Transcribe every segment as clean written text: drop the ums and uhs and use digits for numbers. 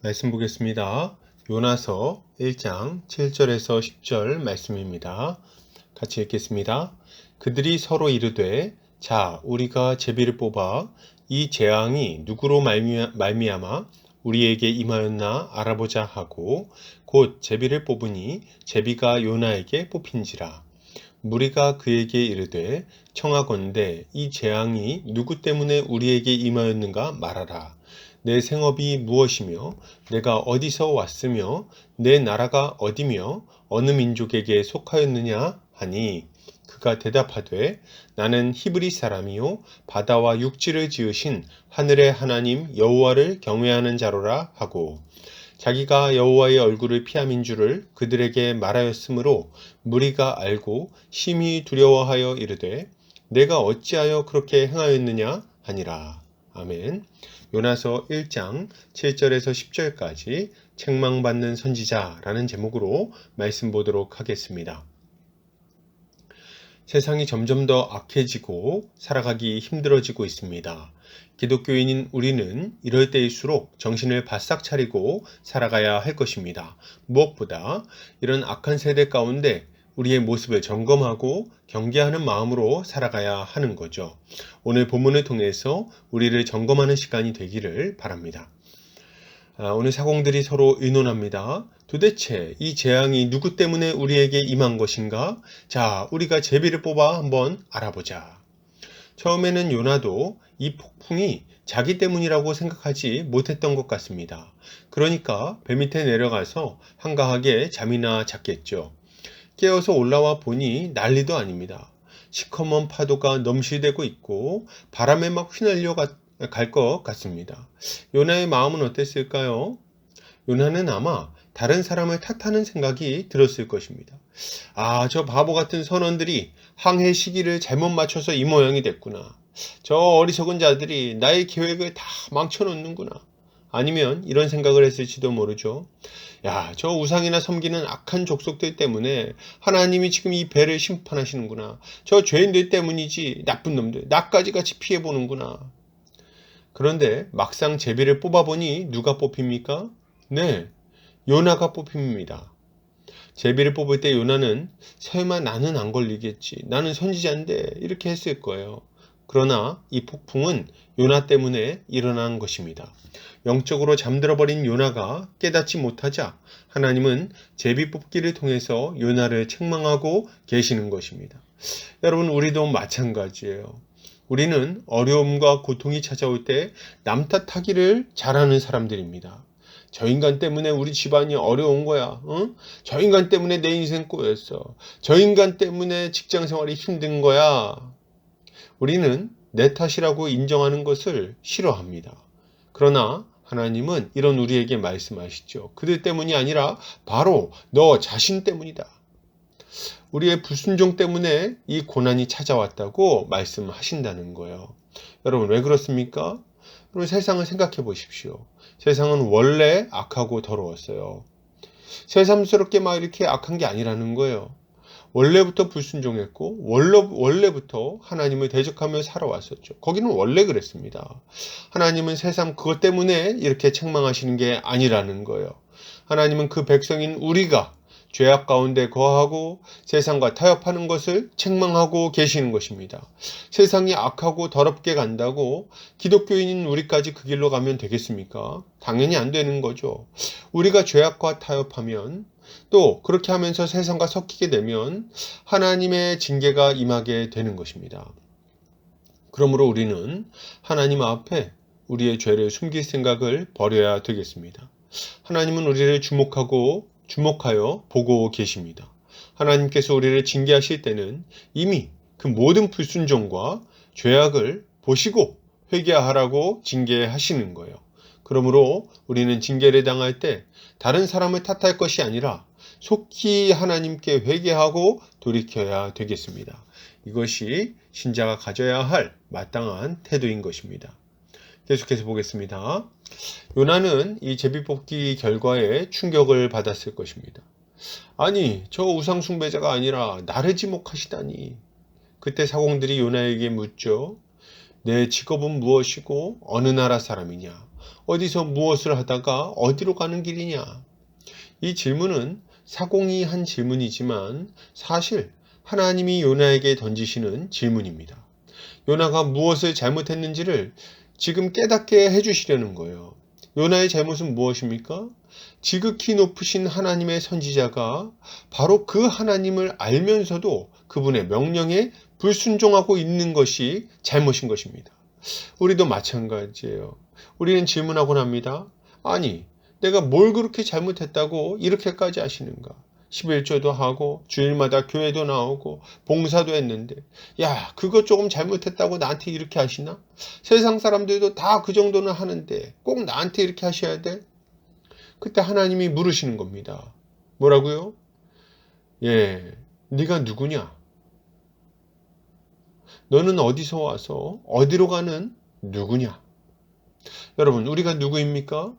말씀 보겠습니다. 요나서 1장 7절에서 10절 말씀입니다. 같이 읽겠습니다. 그들이 서로 이르되 자 우리가 제비를 뽑아 이 재앙이 누구로 말미암아 우리에게 임하였나 알아보자 하고 곧 제비를 뽑으니 제비가 요나에게 뽑힌지라. 무리가 그에게 이르되 청하건대 이 재앙이 누구 때문에 우리에게 임하였는가 말하라. 내 생업이 무엇이며 내가 어디서 왔으며 내 나라가 어디며 어느 민족에게 속하였느냐 하니 그가 대답하되 나는 히브리 사람이요 바다와 육지를 지으신 하늘의 하나님 여호와를 경외하는 자로라 하고 자기가 여호와의 얼굴을 피함인 줄을 그들에게 말하였으므로 무리가 알고 심히 두려워하여 이르되 내가 어찌하여 그렇게 행하였느냐 하니라. 아멘. 요나서 1장 7절에서 10절까지 책망받는 선지자라는 제목으로 말씀 보도록 하겠습니다. 세상이 점점 더 악해지고 살아가기 힘들어지고 있습니다. 기독교인인 우리는 이럴 때일수록 정신을 바싹 차리고 살아가야 할 것입니다. 무엇보다 이런 악한 세대 가운데 우리의 모습을 점검하고 경계하는 마음으로 살아가야 하는 거죠. 오늘 본문을 통해서 우리를 점검하는 시간이 되기를 바랍니다. 오늘 사공들이 서로 의논합니다. 도대체 이 재앙이 누구 때문에 우리에게 임한 것인가? 자, 우리가 제비를 뽑아 한번 알아보자. 처음에는 요나도 이 폭풍이 자기 때문이라고 생각하지 못했던 것 같습니다. 그러니까 배 밑에 내려가서 한가하게 잠이나 잤겠죠. 깨어서 올라와 보니 난리도 아닙니다. 시커먼 파도가 넘실대고 있고 바람에 막 휘날려 갈 것 같습니다. 요나의 마음은 어땠을까요? 요나는 아마 다른 사람을 탓하는 생각이 들었을 것입니다. 저 바보 같은 선원들이 항해 시기를 잘못 맞춰서 이 모양이 됐구나. 저 어리석은 자들이 나의 계획을 다 망쳐놓는구나. 아니면 이런 생각을 했을지도 모르죠. 저 우상이나 섬기는 악한 족속들 때문에 하나님이 지금 이 배를 심판하시는구나. 저 죄인들 때문이지 나쁜 놈들 나까지 같이 피해보는구나. 그런데 막상 제비를 뽑아보니 누가 뽑힙니까? 네, 요나가 뽑힙니다. 제비를 뽑을 때 요나는 설마 나는 안 걸리겠지. 나는 선지자인데 이렇게 했을 거예요. 그러나 이 폭풍은 요나 때문에 일어난 것입니다. 영적으로 잠들어버린 요나가 깨닫지 못하자 하나님은 제비 뽑기를 통해서 요나를 책망하고 계시는 것입니다. 여러분, 우리도 마찬가지예요. 우리는 어려움과 고통이 찾아올 때 남 탓하기를 잘하는 사람들입니다. 저 인간 때문에 우리 집안이 어려운 거야. 응? 저 인간 때문에 내 인생 꼬였어. 저 인간 때문에 직장 생활이 힘든 거야. 우리는 내 탓이라고 인정하는 것을 싫어합니다. 그러나 하나님은 이런 우리에게 말씀하시죠. 그들 때문이 아니라 바로 너 자신 때문이다. 우리의 불순종 때문에 이 고난이 찾아왔다고 말씀하신다는 거예요. 여러분, 왜 그렇습니까? 여러분, 세상을 생각해 보십시오. 세상은 원래 악하고 더러웠어요. 새삼스럽게 막 이렇게 악한 게 아니라는 거예요. 원래부터 불순종했고 원래부터 하나님을 대적하며 살아왔었죠. 거기는 원래 그랬습니다. 하나님은 새삼 그것 때문에 이렇게 책망하시는 게 아니라는 거예요. 하나님은 그 백성인 우리가 죄악 가운데 거하고 세상과 타협하는 것을 책망하고 계시는 것입니다. 세상이 악하고 더럽게 간다고 기독교인인 우리까지 그 길로 가면 되겠습니까? 당연히 안 되는 거죠. 우리가 죄악과 타협하면 또 그렇게 하면서 세상과 섞이게 되면 하나님의 징계가 임하게 되는 것입니다. 그러므로 우리는 하나님 앞에 우리의 죄를 숨길 생각을 버려야 되겠습니다. 하나님은 우리를 주목하여 보고 계십니다. 하나님께서 우리를 징계하실 때는 이미 그 모든 불순종과 죄악을 보시고 회개하라고 징계하시는 거예요. 그러므로 우리는 징계를 당할 때 다른 사람을 탓할 것이 아니라 속히 하나님께 회개하고 돌이켜야 되겠습니다. 이것이 신자가 가져야 할 마땅한 태도인 것입니다. 계속해서 보겠습니다. 요나는 이 제비뽑기 결과에 충격을 받았을 것입니다. 아니, 저 우상 숭배자가 아니라 나를 지목하시다니. 그때 사공들이 요나에게 묻죠. 내 직업은 무엇이고 어느 나라 사람이냐? 어디서 무엇을 하다가 어디로 가는 길이냐? 이 질문은 사공이 한 질문이지만 사실 하나님이 요나에게 던지시는 질문입니다. 요나가 무엇을 잘못했는지를 지금 깨닫게 해주시려는 거예요. 요나의 잘못은 무엇입니까? 지극히 높으신 하나님의 선지자가 바로 그 하나님을 알면서도 그분의 명령에 불순종하고 있는 것이 잘못인 것입니다. 우리도 마찬가지예요. 우리는 질문하곤 합니다. 아니, 내가 뭘 그렇게 잘못했다고 이렇게까지 하시는가? 11조도 하고 주일마다 교회도 나오고 봉사도 했는데 야, 그거 조금 잘못했다고 나한테 이렇게 하시나? 세상 사람들도 다 그 정도는 하는데 꼭 나한테 이렇게 하셔야 돼? 그때 하나님이 물으시는 겁니다. 뭐라고요? 예, 네가 누구냐? 너는 어디서 와서 어디로 가는 누구냐? 여러분, 우리가 누구입니까?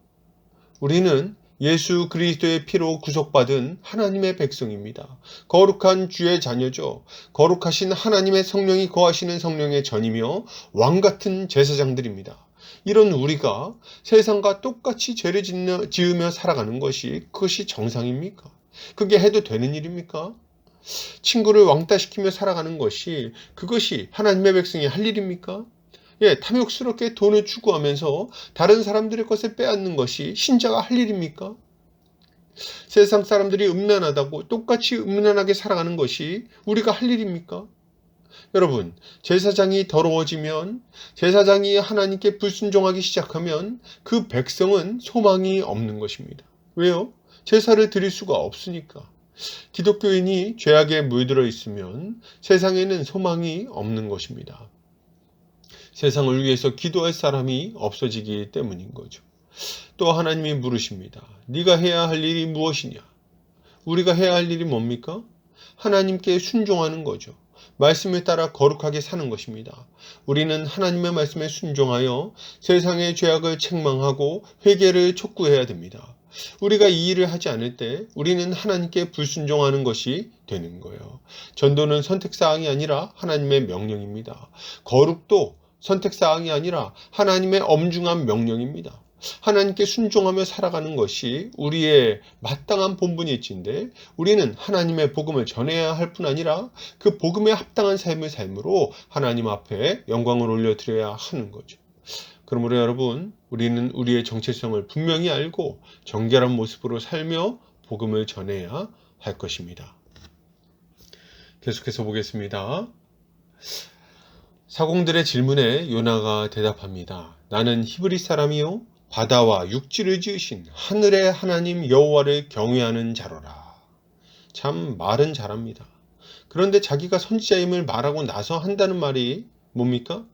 우리는 예수 그리스도의 피로 구속받은 하나님의 백성입니다. 거룩한 주의 자녀죠. 거룩하신 하나님의 성령이 거하시는 성령의 전이며 왕같은 제사장들입니다. 이런 우리가 세상과 똑같이 죄를 지으며 살아가는 것이 그것이 정상입니까? 그게 해도 되는 일입니까? 친구를 왕따시키며 살아가는 것이 그것이 하나님의 백성이 할 일입니까? 예, 탐욕스럽게 돈을 추구하면서 다른 사람들의 것을 빼앗는 것이 신자가 할 일입니까? 세상 사람들이 음란하다고 똑같이 음란하게 살아가는 것이 우리가 할 일입니까? 여러분, 제사장이 더러워지면, 제사장이 하나님께 불순종하기 시작하면 그 백성은 소망이 없는 것입니다. 왜요? 제사를 드릴 수가 없으니까. 기독교인이 죄악에 물들어 있으면 세상에는 소망이 없는 것입니다. 세상을 위해서 기도할 사람이 없어지기 때문인 거죠. 또 하나님이 물으십니다. 네가 해야 할 일이 무엇이냐? 우리가 해야 할 일이 뭡니까? 하나님께 순종하는 거죠. 말씀에 따라 거룩하게 사는 것입니다. 우리는 하나님의 말씀에 순종하여 세상의 죄악을 책망하고 회개를 촉구해야 됩니다. 우리가 이 일을 하지 않을 때 우리는 하나님께 불순종하는 것이 되는 거예요. 전도는 선택사항이 아니라 하나님의 명령입니다. 거룩도 선택사항이 아니라 하나님의 엄중한 명령입니다. 하나님께 순종하며 살아가는 것이 우리의 마땅한 본분일진데 우리는 하나님의 복음을 전해야 할 뿐 아니라 그 복음에 합당한 삶을 삶으로 하나님 앞에 영광을 올려드려야 하는 거죠. 그러므로 여러분, 우리는 우리의 정체성을 분명히 알고 정결한 모습으로 살며 복음을 전해야 할 것입니다. 계속해서 보겠습니다. 사공들의 질문에 요나가 대답합니다. 나는 히브리 사람이요 바다와 육지를 지으신 하늘의 하나님 여호와를 경외하는 자로라. 참 말은 잘합니다. 그런데 자기가 선지자임을 말하고 나서 한다는 말이 뭡니까?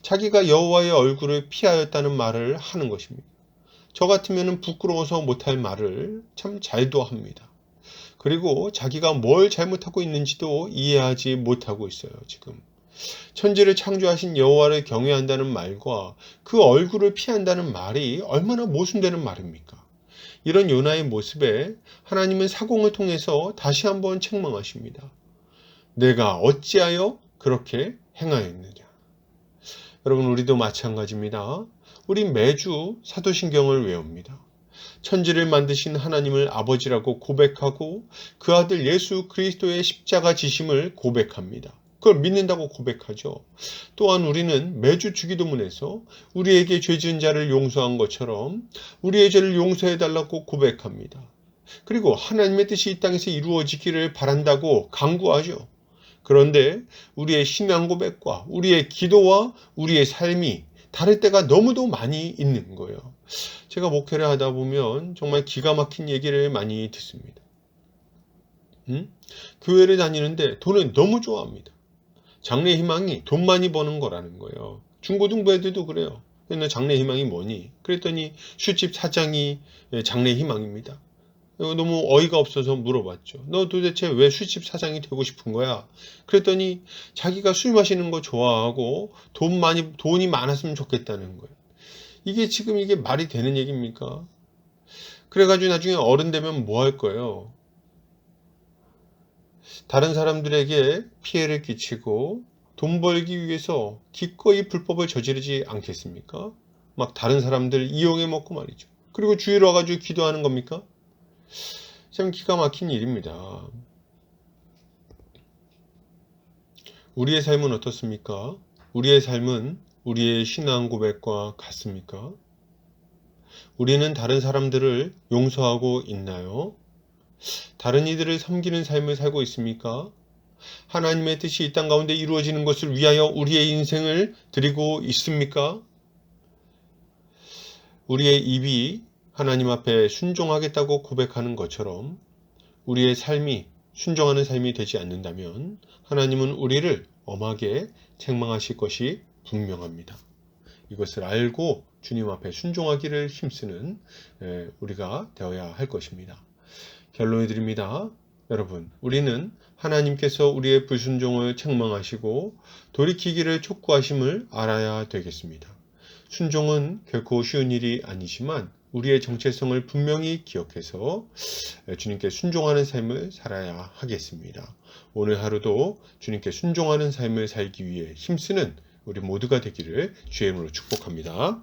자기가 여호와의 얼굴을 피하였다는 말을 하는 것입니다. 저 같으면 부끄러워서 못할 말을 참 잘도 합니다. 그리고 자기가 뭘 잘못하고 있는지도 이해하지 못하고 있어요, 지금. 천지를 창조하신 여호와를 경외한다는 말과 그 얼굴을 피한다는 말이 얼마나 모순되는 말입니까? 이런 요나의 모습에 하나님은 사공을 통해서 다시 한번 책망하십니다. 내가 어찌하여 그렇게 행하였느냐? 여러분, 우리도 마찬가지입니다. 우리 매주 사도신경을 외웁니다. 천지를 만드신 하나님을 아버지라고 고백하고 그 아들 예수 그리스도의 십자가 지심을 고백합니다. 그걸 믿는다고 고백하죠. 또한 우리는 매주 주기도문에서 우리에게 죄 지은 자를 용서한 것처럼 우리의 죄를 용서해달라고 고백합니다. 그리고 하나님의 뜻이 이 땅에서 이루어지기를 바란다고 간구하죠. 그런데 우리의 신앙 고백과 우리의 기도와 우리의 삶이 다를 때가 너무도 많이 있는 거예요. 제가 목회를 하다 보면 정말 기가 막힌 얘기를 많이 듣습니다. 교회를 다니는데 돈을 너무 좋아합니다. 장래 희망이 돈 많이 버는 거라는 거예요. 중고등부 애들도 그래요. 근데 장래 희망이 뭐니? 그랬더니 술집 사장이 장래 희망입니다. 너무 어이가 없어서 물어봤죠. 너 도대체 왜 술집 사장이 되고 싶은 거야? 그랬더니 자기가 술 마시는 거 좋아하고 돈이 많았으면 좋겠다는 거예요. 이게 말이 되는 얘기입니까? 그래가지고 나중에 어른 되면 뭐 할 거예요? 다른 사람들에게 피해를 끼치고 돈 벌기 위해서 기꺼이 불법을 저지르지 않겠습니까? 막 다른 사람들 이용해 먹고 말이죠. 그리고 주일 와가지고 기도하는 겁니까? 참 기가 막힌 일입니다. 우리의 삶은 어떻습니까? 우리의 삶은 우리의 신앙 고백과 같습니까? 우리는 다른 사람들을 용서하고 있나요? 다른 이들을 섬기는 삶을 살고 있습니까? 하나님의 뜻이 이 땅 가운데 이루어지는 것을 위하여 우리의 인생을 드리고 있습니까? 우리의 입이 하나님 앞에 순종하겠다고 고백하는 것처럼 우리의 삶이 순종하는 삶이 되지 않는다면 하나님은 우리를 엄하게 책망하실 것이 분명합니다. 이것을 알고 주님 앞에 순종하기를 힘쓰는 우리가 되어야 할 것입니다. 결론을 드립니다. 여러분, 우리는 하나님께서 우리의 불순종을 책망하시고 돌이키기를 촉구하심을 알아야 되겠습니다. 순종은 결코 쉬운 일이 아니지만 우리의 정체성을 분명히 기억해서 주님께 순종하는 삶을 살아야 하겠습니다. 오늘 하루도 주님께 순종하는 삶을 살기 위해 힘쓰는 우리 모두가 되기를 주의 이름으로 축복합니다.